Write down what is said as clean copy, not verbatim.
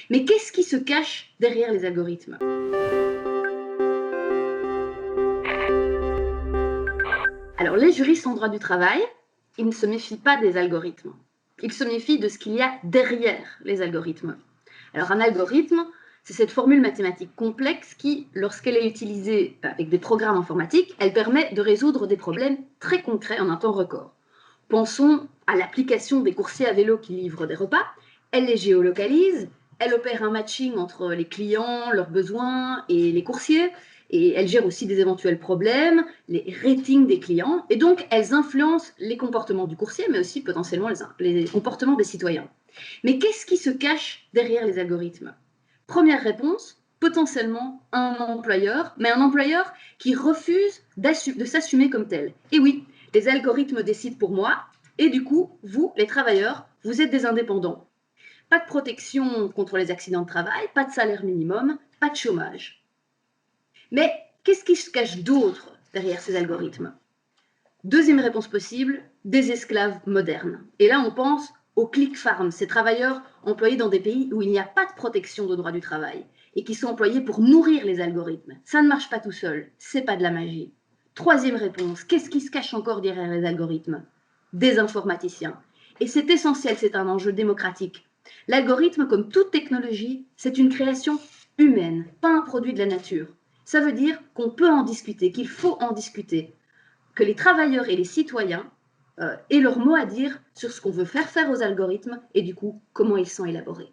Mais qu'est-ce qui se cache derrière les algorithmes? Alors, les juristes en droit du travail, ils ne se méfient pas des algorithmes. Ils se méfient de ce qu'il y a derrière les algorithmes. Alors, un algorithme, c'est cette formule mathématique complexe qui, lorsqu'elle est utilisée avec des programmes informatiques, elle permet de résoudre des problèmes très concrets en un temps record. Pensons à l'application des coursiers à vélo qui livrent des repas. Elle les géolocalise, elle opère un matching entre les clients, leurs besoins et les coursiers, et elle gère aussi des éventuels problèmes, les ratings des clients, et donc elles influencent les comportements du coursier, mais aussi potentiellement les comportements des citoyens. Mais qu'est-ce qui se cache derrière les algorithmes? Première réponse, potentiellement un employeur, mais un employeur qui refuse de s'assumer comme tel. Et oui, les algorithmes décident pour moi, et du coup, vous, les travailleurs, vous êtes des indépendants. Pas de protection contre les accidents de travail, pas de salaire minimum, pas de chômage. Mais qu'est-ce qui se cache d'autre derrière ces algorithmes? Deuxième réponse possible, des esclaves modernes. Et là, on pense aux click farms, ces travailleurs employés dans des pays où il n'y a pas de protection de droit du travail et qui sont employés pour nourrir les algorithmes. Ça ne marche pas tout seul, c'est pas de la magie. Troisième réponse, qu'est-ce qui se cache encore derrière les algorithmes? Des informaticiens. Et c'est essentiel, c'est un enjeu démocratique. L'algorithme, comme toute technologie, c'est une création humaine, pas un produit de la nature. Ça veut dire qu'on peut en discuter, qu'il faut en discuter, que les travailleurs et les citoyens aient leur mot à dire sur ce qu'on veut faire aux algorithmes et du coup, comment ils sont élaborés.